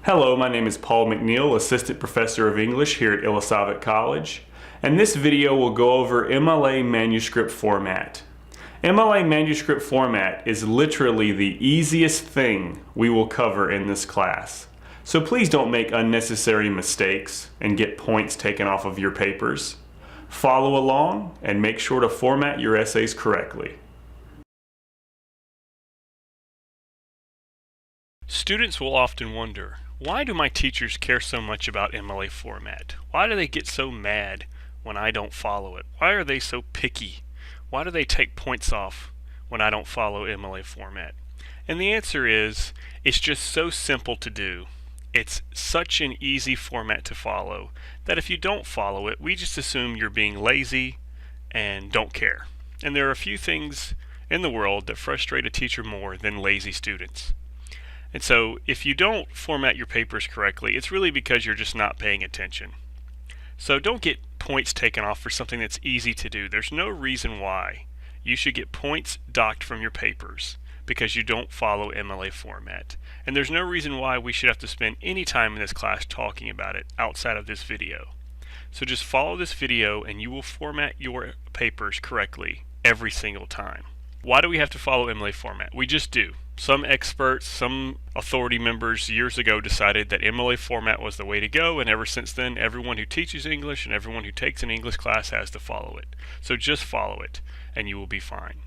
Hello, my name is Paul McNeil, Assistant Professor of English here at Illisavic College, and this video will go over MLA Manuscript Format. MLA Manuscript Format is literally the easiest thing we will cover in this class. So please don't make unnecessary mistakes and get points taken off of your papers. Follow along and make sure to format your essays correctly. Students will often wonder, why do my teachers care so much about MLA format? Why do they get so mad when I don't follow it? Why are they so picky? Why do they take points off when I don't follow MLA format? And the answer is, it's just so simple to do. It's such an easy format to follow that if you don't follow it, we just assume you're being lazy and don't care. And there are a few things in the world that frustrate a teacher more than lazy students. And so if you don't format your papers correctly, it's really because you're just not paying attention. So don't get points taken off for something that's easy to do. There's no reason why you should get points docked from your papers because you don't follow MLA format. And there's no reason why we should have to spend any time in this class talking about it outside of this video. So just follow this video and you will format your papers correctly every single time. Why do we have to follow MLA format? We just do. Some experts, some authority members years ago decided that MLA format was the way to go, and ever since then everyone who teaches English and everyone who takes an English class has to follow it. So just follow it and you will be fine.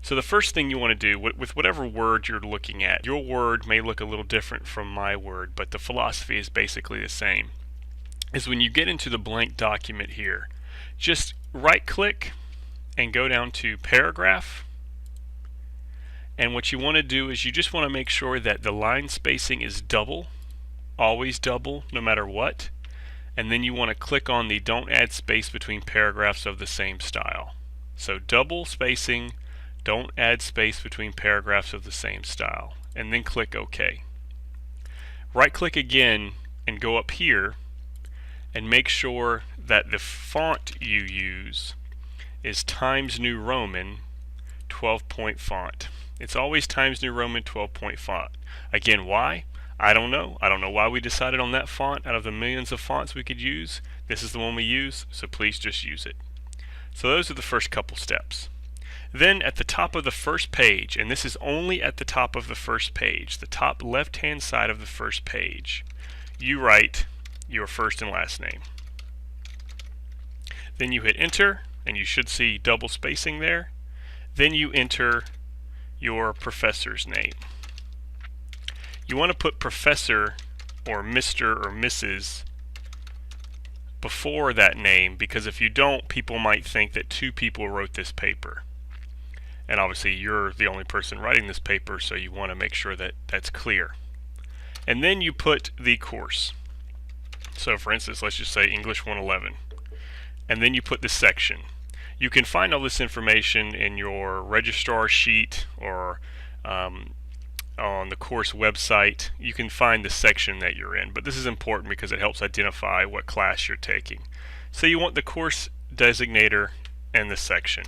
So the first thing you want to do with whatever word you're looking at, your word may look a little different from my word, but the philosophy is basically the same, is when you get into the blank document here, just right click and go down to paragraph. And what you want to do is you just want to make sure that the line spacing is double, always double, no matter what. And then you want to click on the don't add space between paragraphs of the same style. So double spacing, don't add space between paragraphs of the same style. And then click OK. Right click again and go up here and make sure that the font you use is Times New Roman 12-point font. It's always Times New Roman 12-point font. Again, why? I don't know. I don't know why we decided on that font out of the millions of fonts we could use. This is the one we use, so please just use it. So those are the first couple steps. Then at the top of the first page, and this is only at the top of the first page, the top left-hand side of the first page, you write your first and last name. Then you hit enter, and you should see double spacing there. Then you enter your professor's name. You want to put professor or Mr. or Mrs. before that name, because if you don't, people might think that two people wrote this paper. And obviously you're the only person writing this paper, so you want to make sure that that's clear. And then you put the course. So for instance, let's just say English 111. And then you put the section. You can find all this information in your registrar sheet or on the course website. You can find the section that you're in, but this is important because it helps identify what class you're taking. So you want the course designator and the section.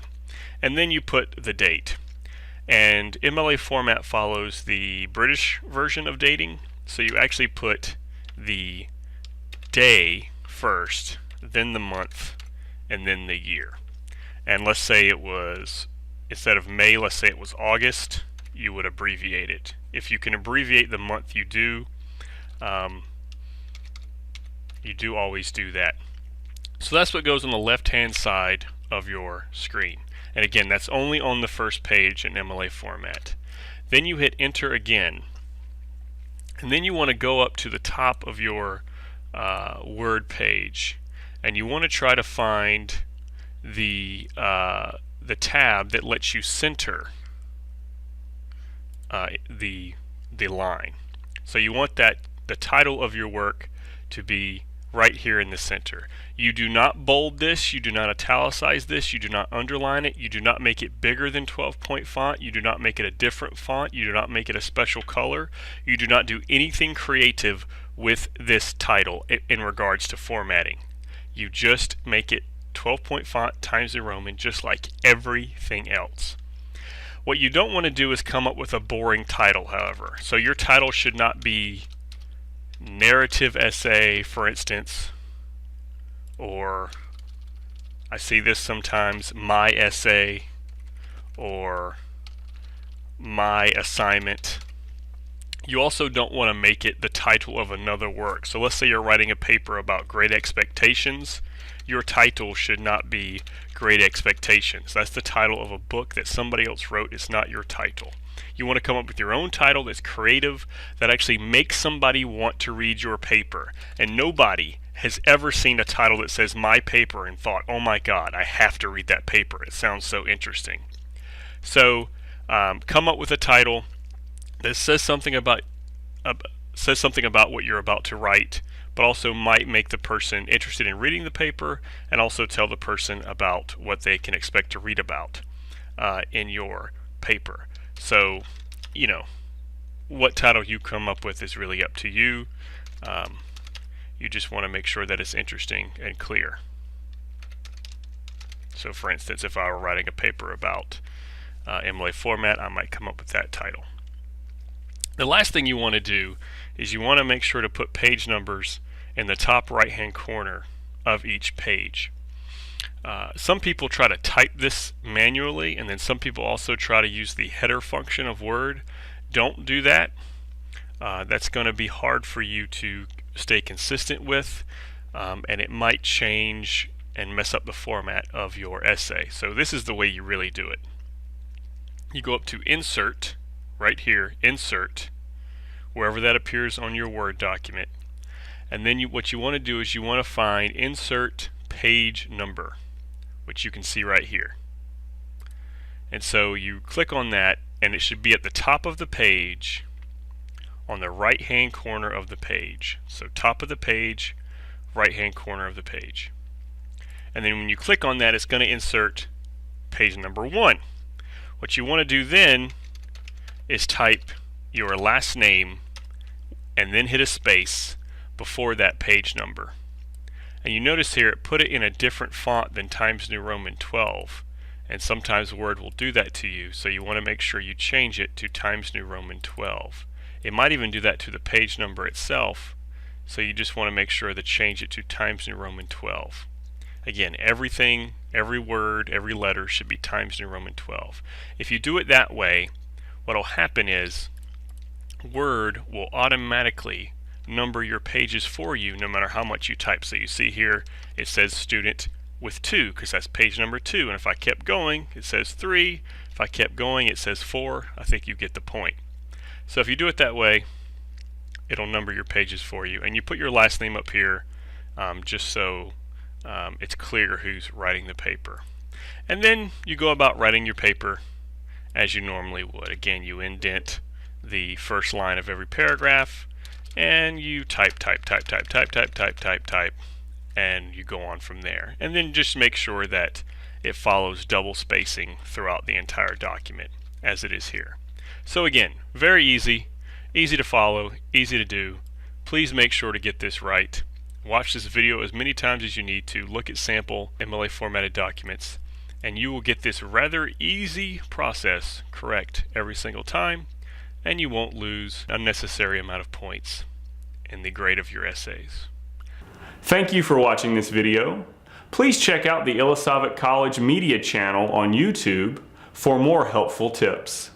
And then you put the date. And MLA format follows the British version of dating, so you actually put the day first, then the month, and then the year. And let's say it was, instead of May, let's say it was August, you would abbreviate it. If you can abbreviate the month, you do always do that. So that's what goes on the left-hand side of your screen. And again, that's only on the first page in MLA format. Then you hit enter again. And then you want to go up to the top of your Word page. And you want to try to find the tab that lets you center the line. So you want the title of your work to be right here in the center. You do not bold this, you do not italicize this, you do not underline it, you do not make it bigger than 12-point font, you do not make it a different font, you do not make it a special color, you do not do anything creative with this title in regards to formatting. You just make it 12-point font Times New Roman, just like everything else. What you don't want to do is come up with a boring title, however. So your title should not be narrative essay, for instance, or I see this sometimes, my essay or my assignment. You also don't want to make it the title of another work. So let's say you're writing a paper about Great Expectations. Your title should not be Great Expectations. That's the title of a book that somebody else wrote. It's not your title. You want to come up with your own title that's creative, that actually makes somebody want to read your paper. And nobody has ever seen a title that says my paper and thought, oh my God, I have to read that paper. It sounds so interesting. So come up with a title that says something about what you're about to write, but also might make the person interested in reading the paper, and also tell the person about what they can expect to read about in your paper. So, you know, what title you come up with is really up to you. You just want to make sure that it's interesting and clear. So for instance, if I were writing a paper about MLA format, I might come up with that title. The last thing you want to do is you want to make sure to put page numbers in the top right hand corner of each page. Some people try to type this manually, and then some people also try to use the header function of Word. Don't do that. That's going to be hard for you to stay consistent with, and it might change and mess up the format of your essay. So this is the way you really do it. You go up to Insert, right here, Insert, wherever that appears on your Word document, and then what you want to do is you want to find Insert Page Number, which you can see right here. And so you click on that, and it should be at the top of the page on the right hand corner of the page. So top of the page, right hand corner of the page. And then when you click on that, it's going to insert page number 1. What you want to do then is type your last name and then hit a space before that page number. And you notice here it put it in a different font than Times New Roman 12, and sometimes Word will do that to you, so you want to make sure you change it to Times New Roman 12. It might even do that to the page number itself, so you just want to make sure to change it to Times New Roman 12. Again, everything, every word, every letter should be Times New Roman 12. If you do it that way, what will happen is Word will automatically number your pages for you no matter how much you type. So you see here it says student with 2 because that's page number 2, and if I kept going it says 3, if I kept going it says 4. I think you get the point. So if you do it that way, it'll number your pages for you, and you put your last name up here just so it's clear who's writing the paper. And then you go about writing your paper as you normally would. Again, you indent the first line of every paragraph, and you type, and you go on from there. And then just make sure that it follows double spacing throughout the entire document, as it is here. So again, very easy to follow, easy to do. Please make sure to get this right. Watch this video as many times as you need to. Look at sample MLA formatted documents, and you will get this rather easy process correct every single time, and you won't lose an unnecessary amount of points in the grade of your essays. Thank you for watching this video. Please check out the Illisavic College Media channel on YouTube for more helpful tips.